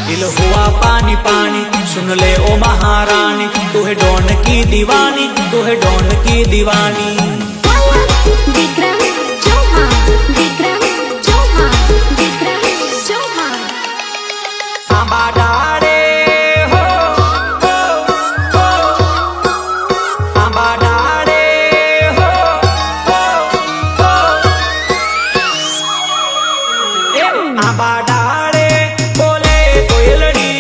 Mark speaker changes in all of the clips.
Speaker 1: दिल हुआ पानी पानी सुन ले ओ महारानी, तू है डॉन की दीवानी, तू है डॉन की दीवानी।
Speaker 2: विक्रम चौहान, विक्रम चौहान, विक्रम चौहान।
Speaker 1: आंबा डाड़े हो, आंबा डाड़े हो, आंबा डाड़े बोले कोयलड़ी,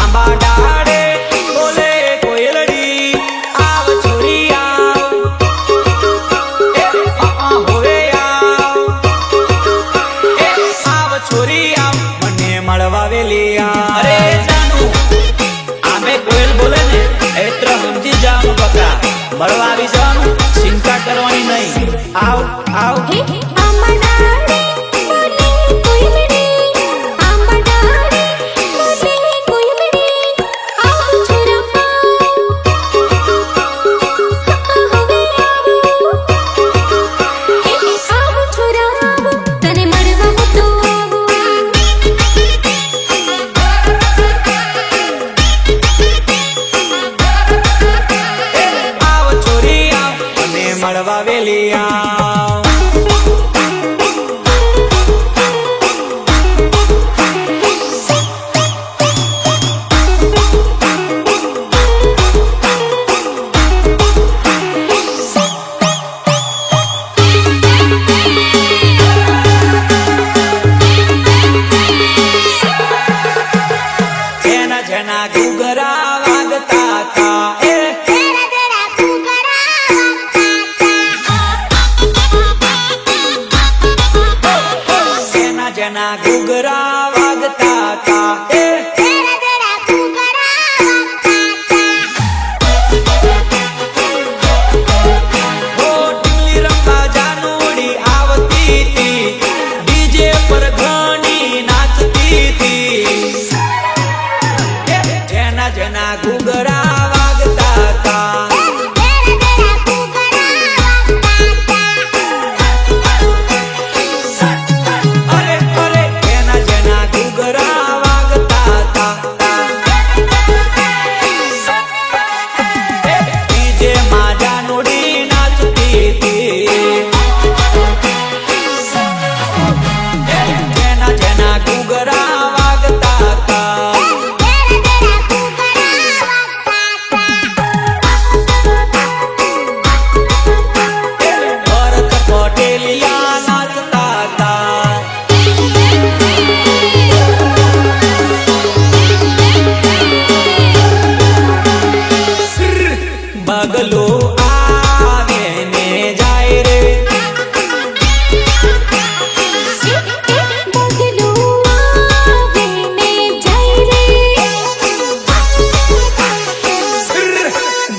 Speaker 1: आंबा डाड़े बोले कोयलड़ी। आव छोरी आव, होवे आव, आव छोरी आव मने मळवा वेली आव। अरे जानू आमे कोयल बोले ने एत्र समझी जाऊ बका, मळवा आवी जाऊ, चिंता करवानी नहीं। आव आव मळवा वेली आव। जना जना घुघरा वागता था, जना घुघरा वागता था, हो टिल्ली रंबा जानूड़ी आवती थी, डीजे पर घनी नाचती थी। जना जना घुघरा वागता था, बगलो आवे ने जाए रे,
Speaker 2: बगलो आवे ने जाए रे,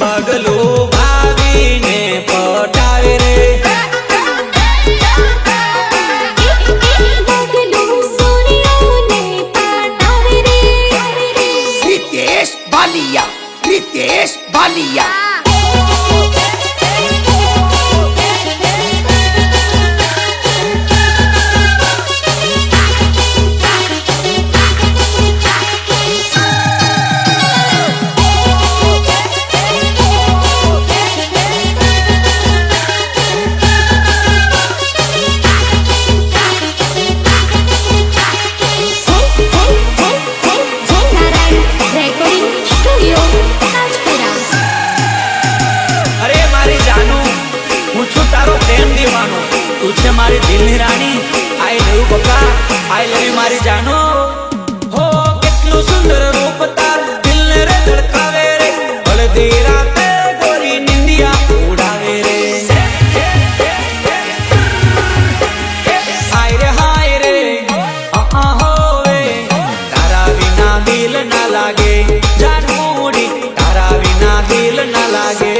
Speaker 1: बगलो भाभी ने पटावे रे,
Speaker 2: बगलो सोनिया ने पटावे रे।
Speaker 3: रितेश बालिया, रितेश बालिया।
Speaker 1: તું છે મારી દિલની રાણી, આઈ લવ યુ બકા, આઈ લવ યુ મારી જાનો। હો કેટલું સુંદર રૂપ તાર દિલને રે ધડકાવે રે, હળદી રાતે ગોરી નિંદિયા ઉડાવે રે। હાય રે હોવે તારા વિના દિલ ના લાગે, જાનમુડી તારા વિના દિલ ના લાગે।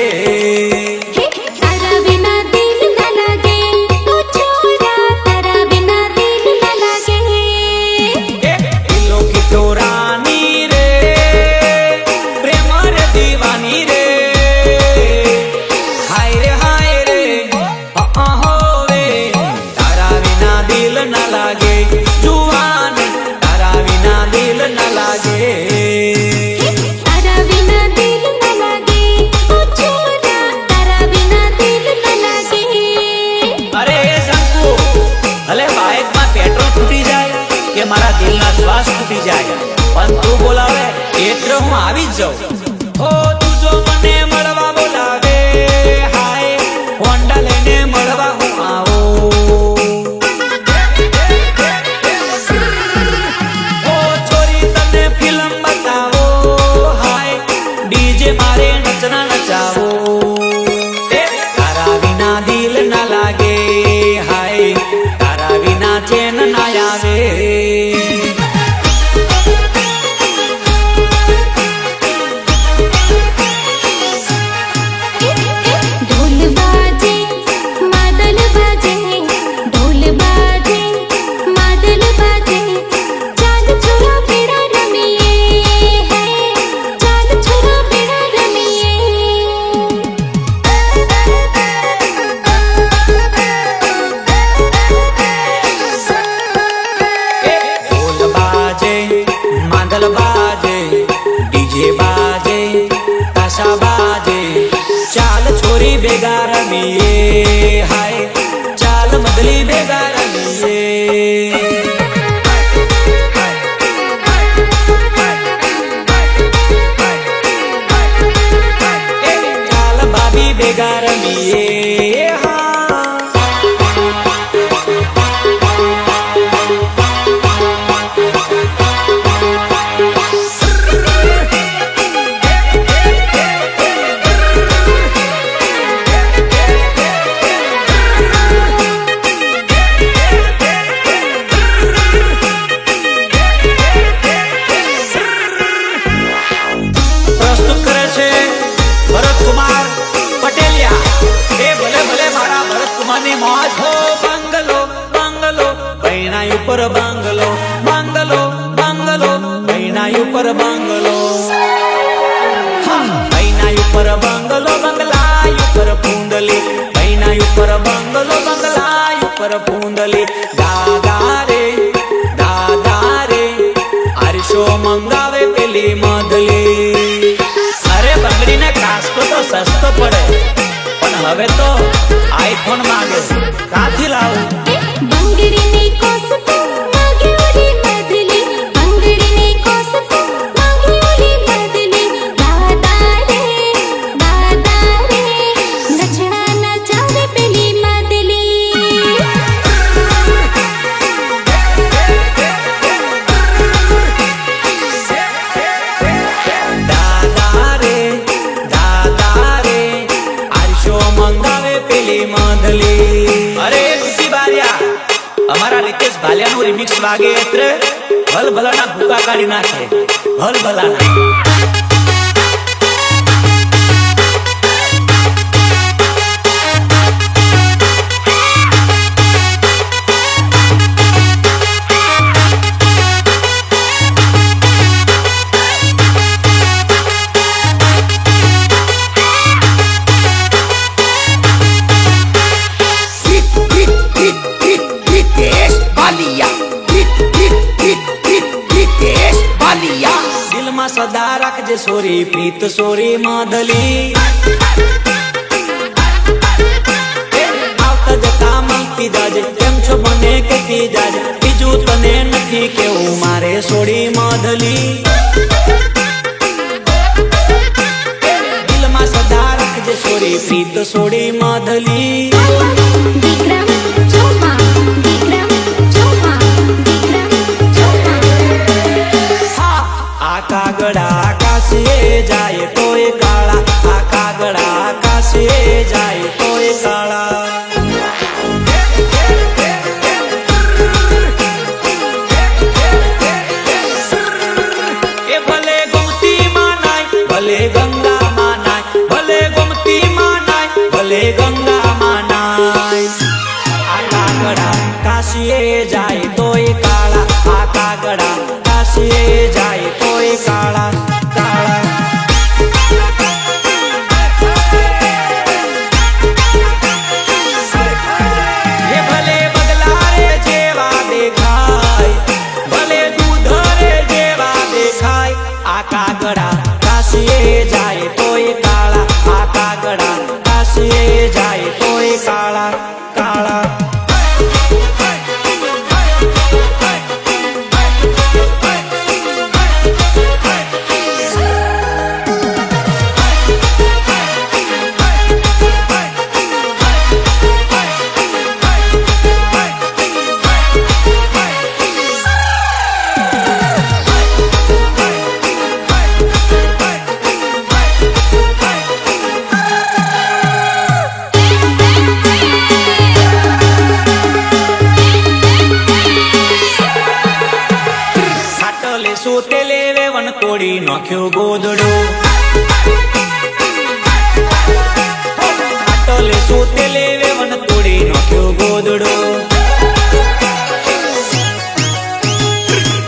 Speaker 1: તૂટી જાય પણ તું બોલાવે એટલે હું આવી જ જાઉં હો તું જો મને મળવા બોલાવે હાય હોન્ડા લઈને મળવા હું આવું હો છોરી તને ફિલ્મ બતાવો હાય ડીજે મારે નચના નચાવો તારા વિના દિલ ના લાગે હાય તારા વિના ચેન ના આવે
Speaker 2: ढोल बाजे मादल बाजे ढोल बाजे मादल बाजे चांद छोरा बेड़ा रमिए है चांद छोरा बेड़ा रमिए
Speaker 1: ढोल बाजे मादल बाजे डीजे बाजे ताशा बाजे चाल छोरी बेगा रमिए हाय चाल मदली बेगा रमिए चाल भाभी बेगा रमिए हाँ પ્રસ્તુત કરે છે ભરતકુમાર પટેલિયા એ ભલે ભલે મારા ભરતકુમારની મોજ હો બંગલો બંગલો પૈણા ઉપર બંગલો બંગલો બંગલો પૈણા ઉપર બંગલો હા પૈણા ઉપર બંગલો બંગલા ઉપર પૂંડલી પૈણા ઉપર બંગલો બંગલા ઉપર પૂંડલી દાદા રે આરશો મંગાવે પેલી મધલી અરે બંગડીને કાસ્કો તો સસ્તો પડે પણ હવે તો આઈફોન માંગે કાથી લાવું
Speaker 2: બંગડીની કોસકો માગે ઓલી બદલી બંગડીની કોસકો માગે ઓલી બદલી દાદા રે નચણા નચાવે પેલી મદલી
Speaker 1: દાદા રે આરશો મંગાવે પેલી મધલી અરે ખુશી બારિયા અમારા રીતેશ ભાલિયાનું રિમિક્સ વાગે એટલે ભલભલાના ભૂકા કાઢી નાખે ભલભલાના
Speaker 3: रितेश बालिया रितेश बालिया
Speaker 1: દિલમાં સદા રાખજે સોરી પ્રીત સોરી મધલી આવતા જતા મળતી જાજે કેમ છો મને કહેતી જાજે બીજું તને નથી કેવું મારે સોરી મધલી દિલમાં સદા રાખજે સોરી પ્રીત સોરી મધલી
Speaker 2: વિક્રમ ચોમા વિક્રમ ચોમા વિક્રમ ચોમા
Speaker 1: આ કાગડા કાશીએ જાય તોય કાળા આ કાગડા કાશીએ જાય તોય કાળા એ ભલે ગોમતી માં નાય ભલે ગંગા માં નાય ભલે ગોમતી માં નાય ભલે ગંગા માં નાય આ કાગડા કાશીએ જાય તોય કાળા આ કાગડા કાશીએ જાય તોય કાળા કાળા હે ભલે બગલા રે જેવા દેખાય ભલે દૂધ રે જેવા દેખાય આ કાગડા કાશીએ જાય તોય કાળા આ કાગડા કાશીએ જાય તોય કાળા કાળા સોતે લેવે વન તોડી નાખ્યો ગોદડો આટલે સોતે લેવે વન તોડી નાખ્યો ગોદડો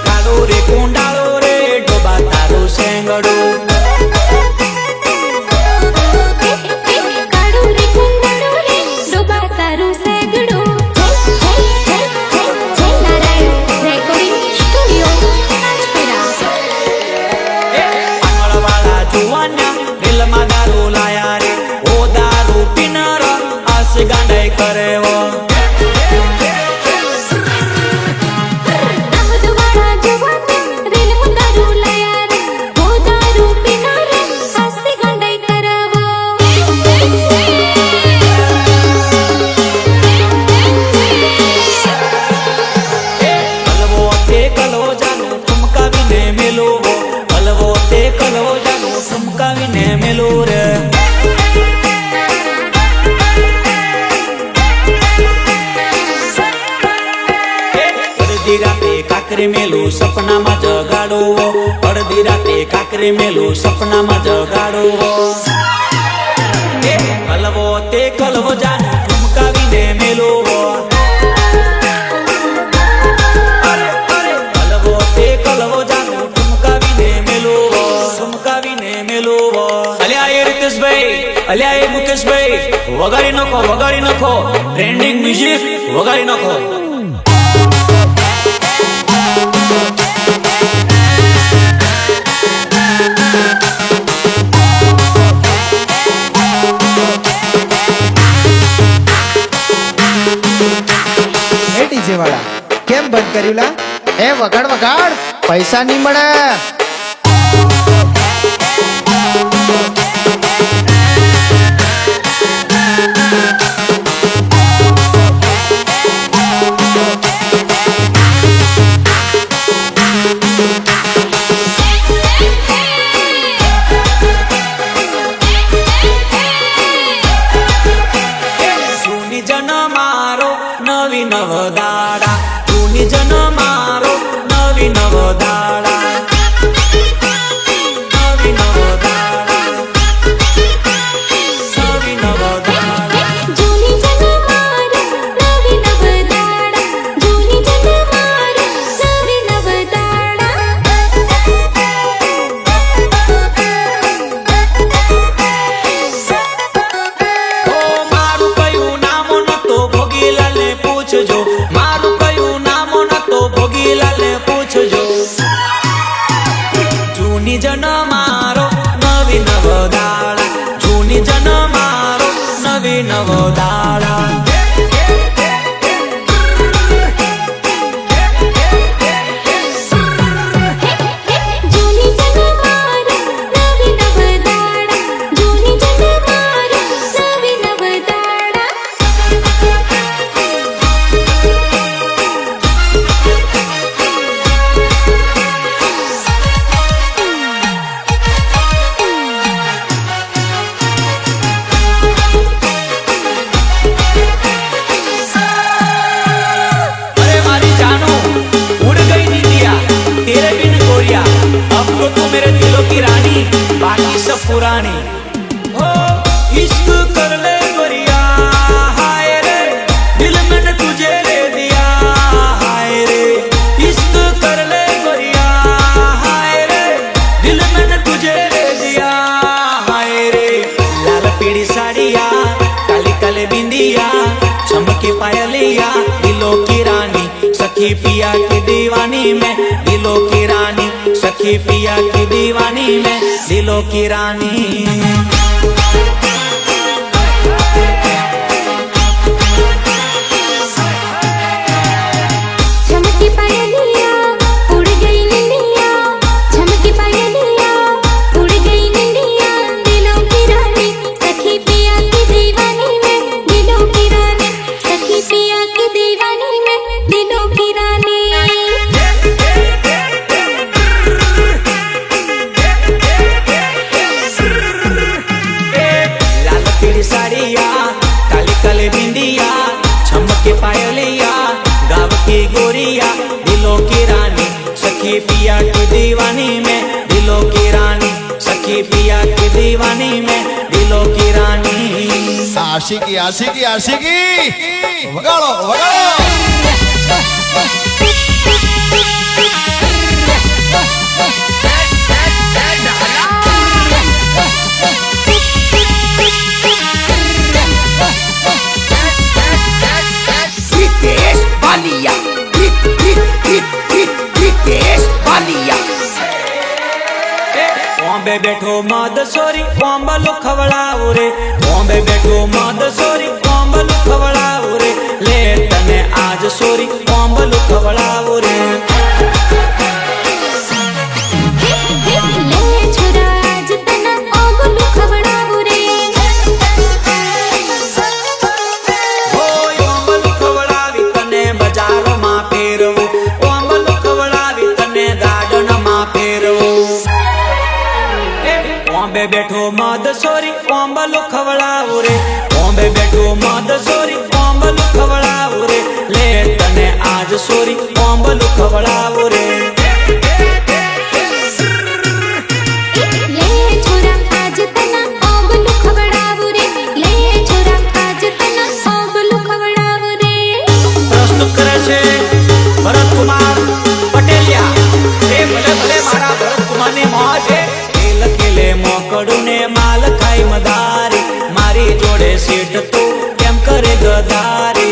Speaker 1: કાળો રે કુંડાળો રે ડોબા તારો સેંગડો ગાંડાઈ કરે વો કાકરે મેલું સપનામાં જગાડો અડધી રાતે કાકરે મેલું સપનામાં જગાડો કલવો તે કલવો જાનું ઠુમકાવીને મેલો અરે અરે કલવો તે કલવો જાનું ઠુમકાવીને મેલો અલ્યા એ રીતેશભાઈ અલ્યા એ મુકેશભાઈ વગાડી નાખો ટ્રેન્ડિંગ મ્યુઝિક વગાડી નાખો
Speaker 4: ડીજે વાળા કેમ બંધ કર્યું લા? એ વગાડ પૈસા નહીં મળે.
Speaker 1: નવી નવદાડા જૂની જન મારો નવી નવદાડા નવી નવદાડા નવી નવદાડા
Speaker 2: જૂની જન મારો નવી નવદાડા જૂની જન મારો નવી નવદાડા
Speaker 1: ઓ મારું કયું નામ નતો ભોગીલાલ પૂછજો મારું કયું નામ નતો ભોગીલાલ પૂછજો જૂની જન મારો નવી નવદાળા જૂની જન મારો નવી નવદાળા
Speaker 2: જૂની જન મારો નવી નવદાડા જૂની જન મારો નવી નવદાડા
Speaker 1: अरे मारी जानू उड़ गई नींदिया तेरे बिन गोरिया अब तो तू मेरे दिलों की रानी बाकी सब पुरानी हो इश्क कर ले गोरिया हाय रे दिल मैंने तुझे दे दिया हाय रे इश्क कर ले गोरिया हाय रे दिल मैंने तुझे दे दिया हाय रे लाल पीड़ी साड़िया काली काले बिंदिया चमकी पायलिया दिलों की रानी सखी पिया की दीवानी में दिलों की रानी सखी पिया की दीवानी में दिलों की रानी
Speaker 2: चमकी पायलिया उड़ गई निंदिया चमकी पायलिया उड़ गई निंदिया दिलों की रानी सखी पिया की दीवानी में दिलों की रानी सखी पिया की दीवानी में दिलों की रानी
Speaker 1: सखी पिया की दीवानी में दिलों की रानी, सखी पिया की दीवानी में दिलों की रानी।
Speaker 5: आशिकी आशिकी आशिकी वगाड़ो वगाड़ो।
Speaker 3: रितेश बालिया, रितेश बालिया।
Speaker 1: बॉम्बे बैठो मद सोरी बॉम्बल खवड़ाऊ रे, बॉम्बे बैठो मद सोरी बॉम्बल खवड़ाऊ रे, ले तने आज सोरी बॉम्बल खवड़ाऊ रे।
Speaker 2: ले छोरा आज तना ओगलू खवड़ाऊ रे।
Speaker 1: हो बॉम्बल खवड़ावी तने बाजार में फेरवो, बॉम्बल खवड़ावी तने गार्डन में फेरवो। बॉम्बे बैठो मद सोरी बॉम्बल खवड़ाऊ रे, बॉम्बे बैठो मद सोरी बॉम्बल खवड़ाऊ रे, ले तने आज सोरी बॉम्बल खवड़ाऊ रे।
Speaker 2: ले छोरा आज तना ओगलू खवड़ाऊ रे, ले छोरा आज तना ओगलू खवड़ाऊ रे।
Speaker 1: प्रस्तुत करे छे भरत कुमार पटेलिया। ए भले भले मारा भरत कुमार ने मौज है। खेल खेले मोकड़ू ने माल खाई मदारी, मारी जोड़े सीट तो केम करे गदारी।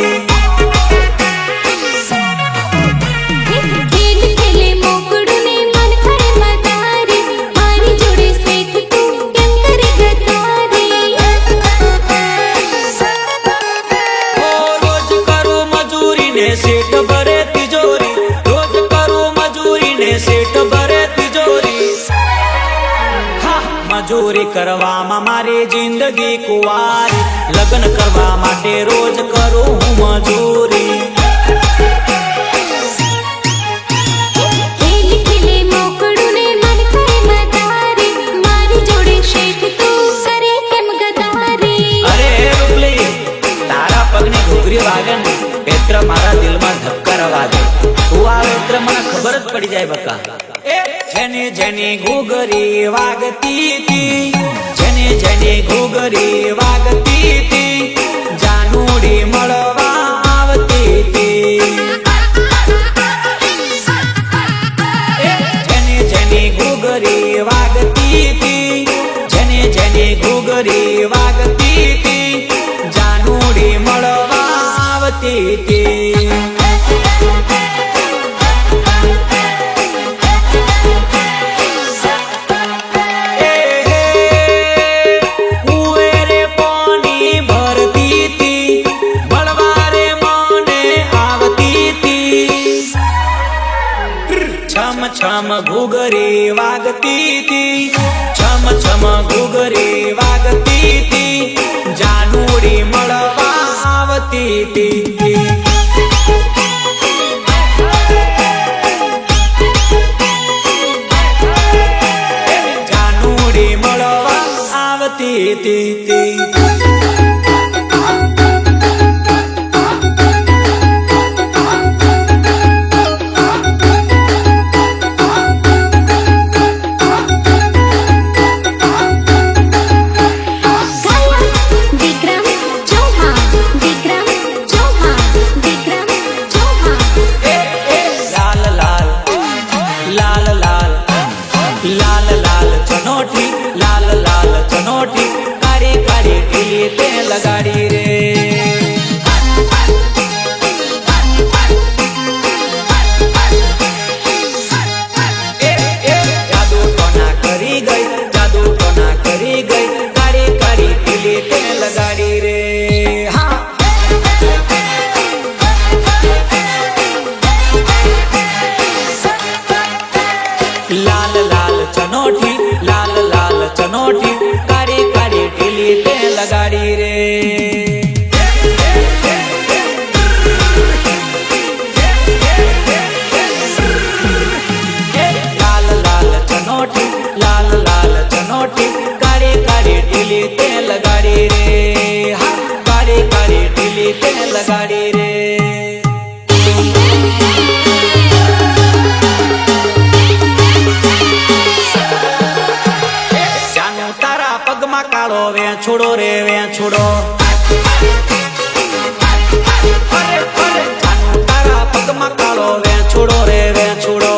Speaker 2: खेल खेले मोकड़ू ने मन खाए मदारी, मारी जोड़े सेठ तू केम करे गदारी।
Speaker 1: ओ रोज करो मजूरी ने सीट भरे तिजोरी, रोज करो मजूरी ने सीट भरे तिजोरी। मजूरी करवा मारी जिंदगी कुवारी, लग्न करवा माटे रोज करू हूँ मजूरी।
Speaker 2: खेल खेले मोकड़ू ने मन खाए मदारी, मारी जोड़े शेठ तू करे केम गदारी।
Speaker 1: अरे रुपली तारा पगनी घुघरी वागे ने एत्र मारा दिल में धक्कर वागे, तू आवे एत्र मने खबर ज पड़ी जाए बका। जेनी जेनी घुघरी वागती थी, जेनी जेनी घुघरी वागती थी, जानूड़ी मळवा आवती थी। जेनी जेनी घुघरी वागती थी, जेनी जेनी घुघरी वागती थी, जानूड़ी मळवा आवती थी। छम छम घुघरी वागती थी, छम छम घुघरी वागती थी, जानूड़ी मळवा आवती थी। जानूड़ी मळवा आवती थी। लगाड़ी रे जादू टोना करी गई, जादू टोना करी गई, काड़ी काड़ी टीली ते लगाड़ी रे। हाँ लाल लाल चनोटी, लाल लाल चनोटी, काड़ी काड़ी टीली ते लगाड़ी रे। लाल लाल चनोटी, लाल लाल चनोटी, काड़ी काड़ी टीली ते लगाड़ी रे। हाँ काड़ी काड़ी टीली ते लगाड़ी रे। કાળો વેછોડો રે વેછોડો જાનું તારા પગમાં કાળો વેછોડો રે વેછોડો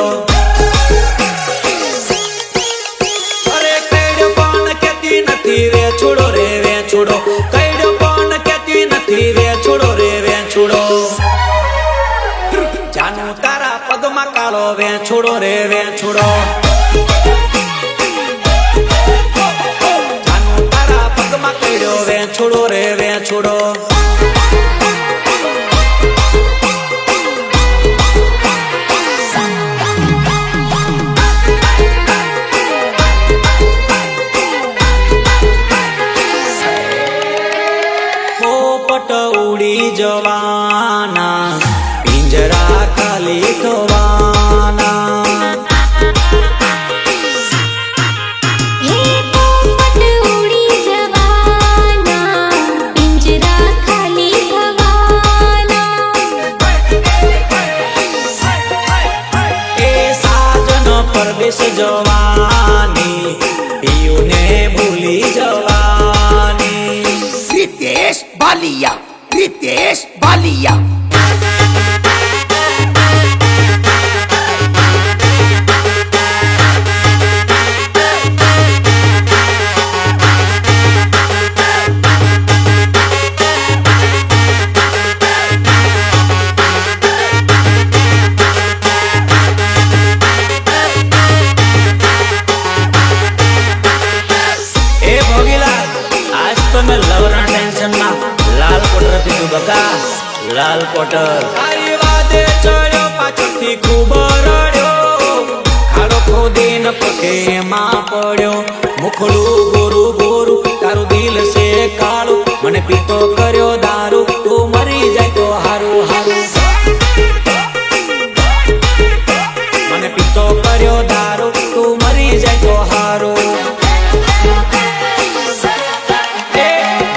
Speaker 1: અરે કઈડ્યો પણ કેતી નથી વેછોડો રે વેછોડો કઈડ્યો પણ કેતી નથી વેછોડો રે વેછોડો જાનું તારા પગમાં કાળો વેછોડો રે વેછોડો જાનું તારા પગમાં કઈડ્યો વેછોડો રે વેછોડો પોપટ ઉડી જવાના પિંજરા ખાલી થવાના
Speaker 2: હે પોપટ ઉડી જવાના પિંજરા ખાલી થવાના
Speaker 1: એ સાજન પરદેશ જવાની પિયુને ભૂલી જવાની
Speaker 3: Ritesh Balia. Ritesh Balia.
Speaker 1: એ ભોગીલાલ આજ તો મેં લવરા ટેન્શન માં લાલ કોટર પીધું બકા લાલ કોટર તારી વાદે ચડ્યો પાછળથી ખૂબ રડ્યો ખાડો ખોદીને પગે એમાં પડ્યો મુખડું ગોરું ગોરું તારું દિલ છે કાળું મને પીતો કર્યો દારૂ તું મરી જાય તો હારું હારું મને પીતો કર્યો દારૂ તું મરી જાય તો હારું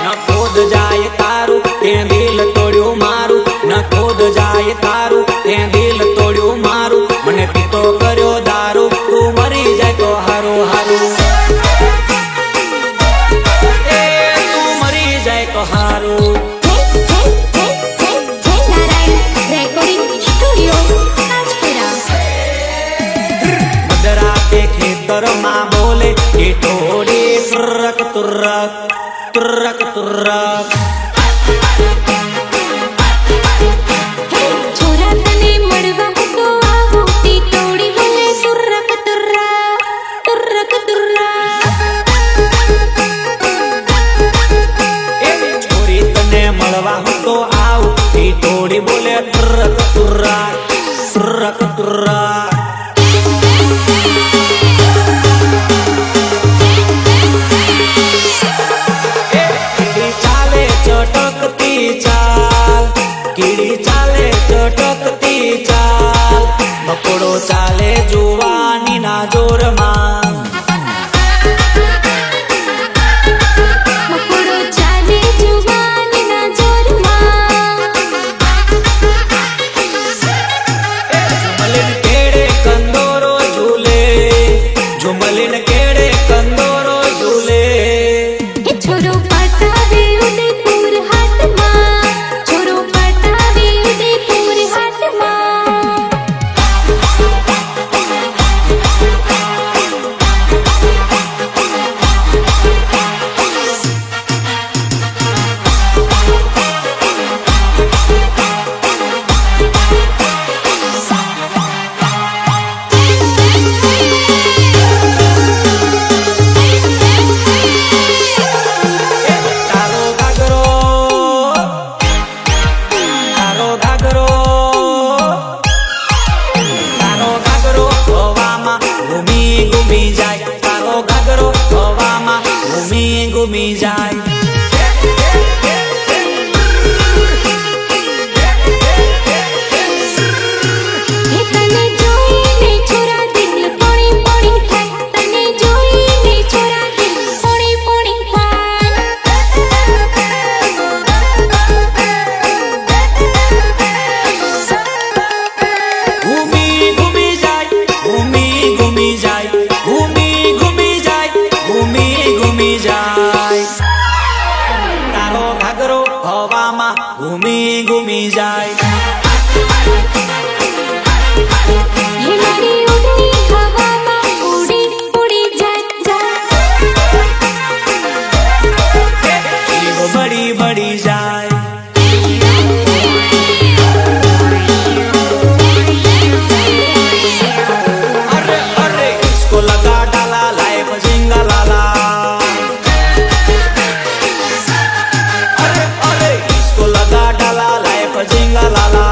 Speaker 1: ન ખોદ જાય તારું તે દિલ તોડ્યું મારું ન ખોદ જાય તારું તે દિલ તોડ્યું મારું મને પીતો કર્યો દારૂ તું મરી જાય તો હારું હારું એ તું મરી જાય તો હારું
Speaker 2: નારાયણ રેકોર્ડિંગ સ્ટુડિયો રાજપુરા
Speaker 1: મધરાતે ખેતરમાં બોલે એ ટોળી તુરક તુરક તુરક તુરક
Speaker 2: છોરા તને મળવા તો આવો તે ટોળી બોલે તુરક તુર્રા તુરક તુર્રા
Speaker 1: એ છોરી તને મળવા હું તો આવું એ ટોળી બોલે તુરક તુરક તુરક તુરક કીડી ચાલે ચટકતી ચાલ કીડી ચાલે ચટકતી ચાલ મકોડો ચાલે જુવાની ના જોરમાં
Speaker 2: મકોડો ચાલે જુવાનના જોરમાં
Speaker 1: ઝુમલીન કેડે કંદોરો ઝૂલે ઝુમલીન કેડે કંદોરો ઝૂલે
Speaker 2: એ છોરો પટાવે ઉદયપુર હાટમાં છોરો પટાવે ઉદયપુર હાટમાં
Speaker 1: હવામાં ઘૂમી ઘૂમી જાય
Speaker 2: હે મારી ઉડની હવામાં ઉડી ઉડી જાય
Speaker 1: જીવ બળી બળી જાય અરે અરે इसको लगा डाला लाइफ जिंगा लाला अरे अरे इसको लगा डाला लाइफ जिंगा लाला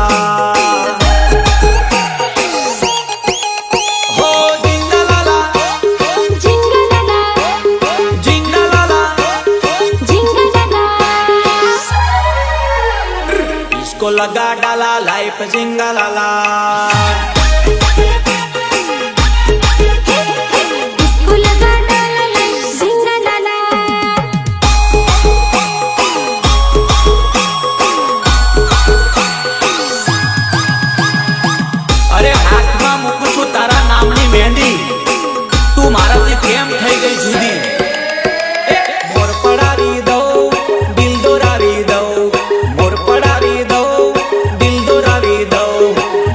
Speaker 1: हो जिंगा लाला
Speaker 2: जिंगलाला
Speaker 1: जिंगा लाला
Speaker 2: जिंगलाला
Speaker 1: इसको लगा डाला लाइफ जिंगा लाला
Speaker 2: इसको लगा डाला जिंगलाला
Speaker 1: અરે હાથમાં મૂકું છું તારા નામની મહેંદી તું મારાથી કેમ થઈ ગઈ જુદી મોર પડાવી દઉં દિલ દોરાવી દઉં મોર પડાવી દઉં દિલ દોરાવી દઉં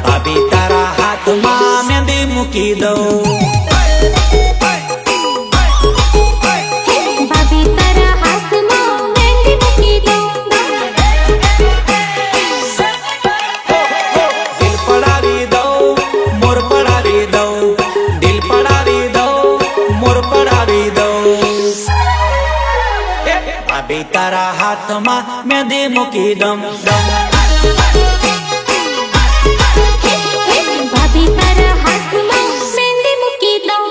Speaker 1: ભાભી તારા હાથમાં મહેંદી મૂકી દઉં
Speaker 2: ભાભી તારા હાથમાં મહેંદી મૂકી દઉં
Speaker 1: દિલ પડાવી દઉં મોર પડાવી દઉં દિલ પડાવી દઉં મોર પડાવી દઉં ભાભી તારા હાથમાં મહેંદી મૂકી દઉં
Speaker 2: ભાભી તારા હાથમાં મહેંદી મૂકી દઉં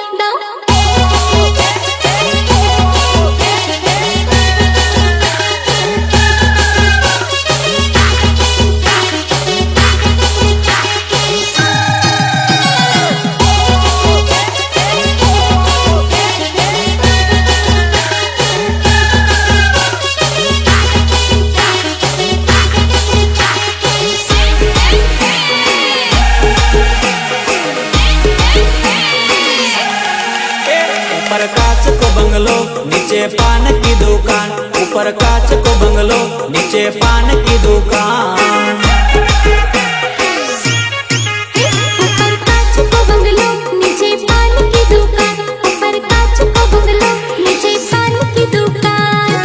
Speaker 1: ऊपर कांच को बंगलो नीचे पान की दुकान ऊपर कांच को बंगलो नीचे पान की दुकान
Speaker 2: ऊपर कांच को बंगलो नीचे पान की दुकान ऊपर कांच को बंगलो नीचे पान की दुकान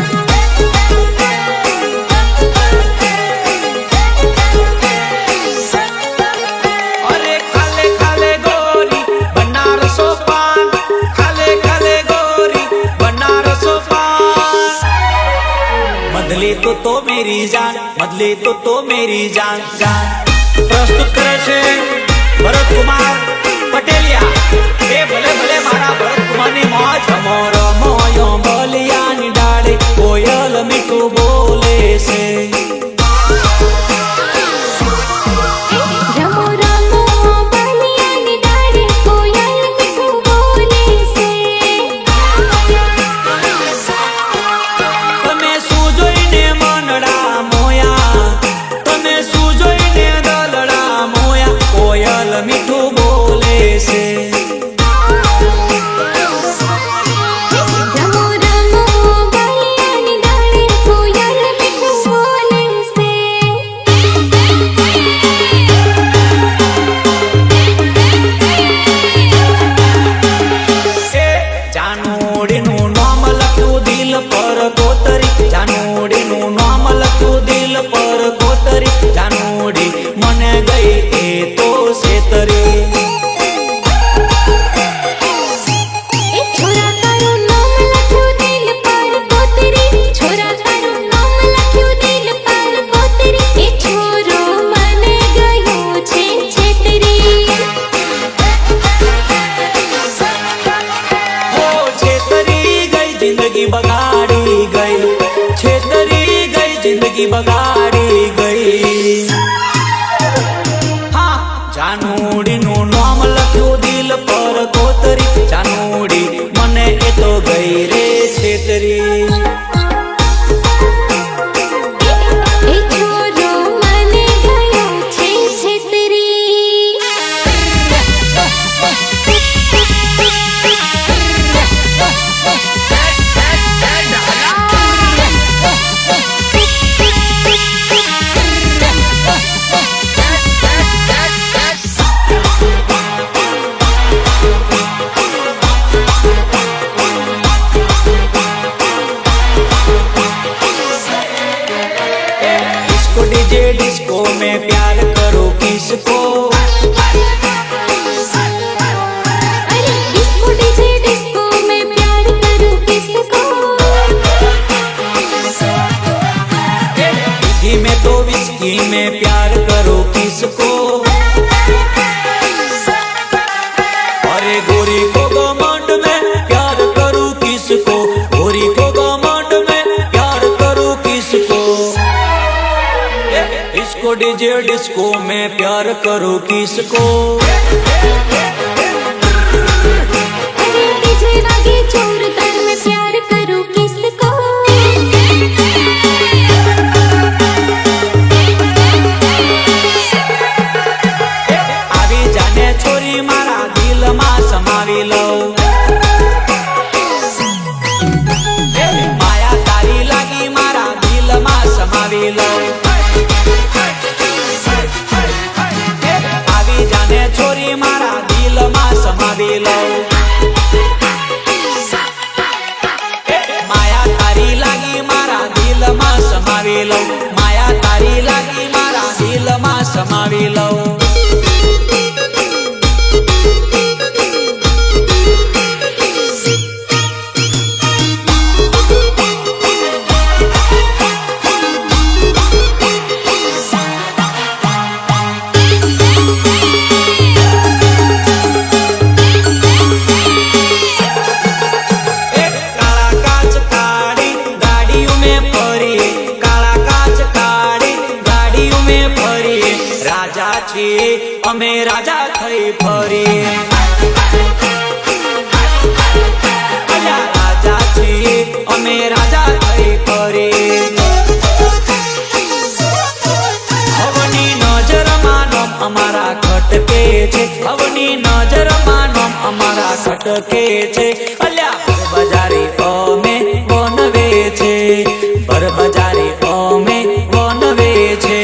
Speaker 1: अरे खाले खाले गोरी बनारसो पान खाले खाले गोरी बनारसो पान मदली तो मेरी जान मदली तो मेरी जान जान प्रस्तुत करे છે ભરત કુમાર પટેલિયા એ ભલે ભલે મારા ભરત કુમારની મોજ મોર મોયો બોલિયાની ડાળે કોયલ મીઠું બોલે છે
Speaker 2: રમો રમો બલિયાની ડાળે કોયલ મીઠું બોલે છે
Speaker 1: તમે શું જોઈને મનડા મોયા તમે શું જોઈને દલડા મોયા કોયલ મીઠું બોલે છે
Speaker 2: રમો રમો બલિયાની ડાળે કોયલ મીઠું બોલે છે
Speaker 1: જાનોડીનું નામ લખ્યું દિલ પર કોતરી જાનોડીનું નામ લખ્યું દિલ પર કોતરી જાનોડી મને ગઈ એ તો સેતરી
Speaker 2: એ છોરા તારું નામ લખ્યું દિલ પર કોતરી છોરા તારું નામ લખ્યું દિલ પર કોતરી એ છોરો મને ગયો છે છેતરી
Speaker 1: હો છેતરી ગઈ જિંદગી બગાડી ગઈ છેતરી ગઈ જિંદગી બગાડી ગઈ હા જાનોડીનું નામ લખ્યું દિલ પર કોતરી જાનોડી મને એ તો ગઈ રે છેતરી
Speaker 2: એ છોરો મને ગયો છે છેતરી
Speaker 1: डिस्को डीजे डिस्को में प्यार करो किसको
Speaker 2: अरे डिस्को डीजे डिस्को में प्यार करूं किसको
Speaker 1: विस्की में तो विस्की में प्यार करो किसको अरे गोरी को घमंड में प्यार करूं किसको गोरी को घमंड में प्यार करूं किसको डिस्को डीजे डिस्को में प्यार करूं किसको
Speaker 2: अरे डीजे वागे जोरदार में प्यार करूं किसको
Speaker 1: આવી જાને છોરી મારા દિલમાં સમાવી લઉં માયા તારી લાગી મારા દિલમાં સમાવી લઉં આવી જાને છોરી મારા દિલમાં સમાવી લઉં માયા તારી લાગી મારા દિલમાં સમાવી લઉં માયા તારી લાગી મારા દિલમાં સમાવી લઉં काला काच काड़ी गाड़ियों में फरी काला काच काड़ी गाड़ियों में फरी राजा छी अमे राजा थई फरी अल्या राजा छी अमे राजा थई फरी हवनी नजर मानो अमारा खटके छे हवनी नजर मानो अमारा खटके छे अल्या बजारी ओमे बनवे छे पर बजारी ओमे बनवे छे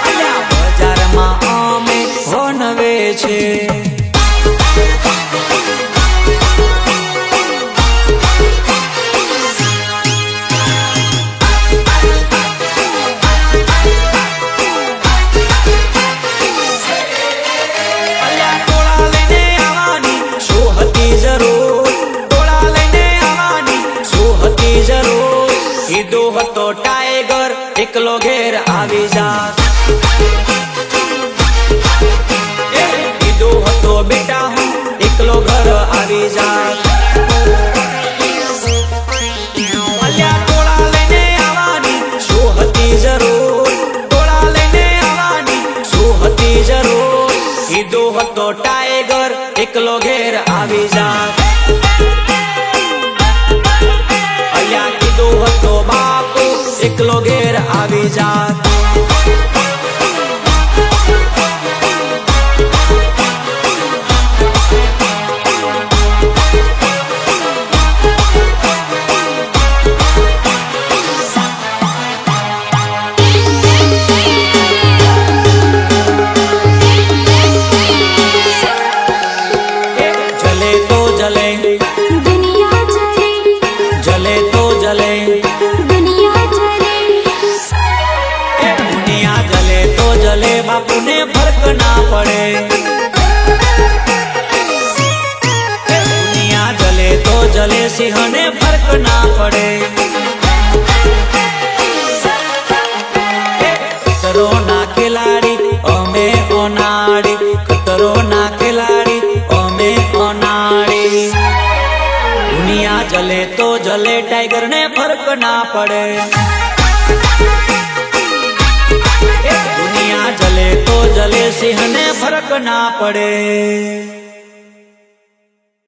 Speaker 1: अल्या बजारमा ओमे बनवे छे અલ્યા ટોળા લઈને આવવાની શું હતી જરૂર ટોળા લઈને આવવાની શું હતી જરૂર કીધું હતો ટાઈગર એકલો ઘેર આવી જાત કીધું હતો બેટા હું એકલો ઘર આવી જાત અલ્યા ટોળા લઈને આવવાની શું હતી જરૂર ટોળા લઈને આવવાની શું હતી જરૂર કીધું હતો ટાઈગર એકલો ઘેર આવી જાત અલ્યા કીધું હતો બાપુ એકલો ઘેર આવી જાત જલે તો જલે
Speaker 2: दुनिया चले
Speaker 1: જલે તો જલે
Speaker 2: दुनिया चले
Speaker 1: दुनिया जले तो जले बापू ने फर्क ना पड़े दुनिया जले तो जले सिंह ने फर्क ना पड़े खतरो ना खिलाड़ी अमे ओनाड़ी खतरो ना खिलाड़ी अमे ओनाड़ी दुनिया जले तो जले टाइगर ने फर्क ना पड़े दुनिया जले तो जले सिंह ने फर्क ना पड़े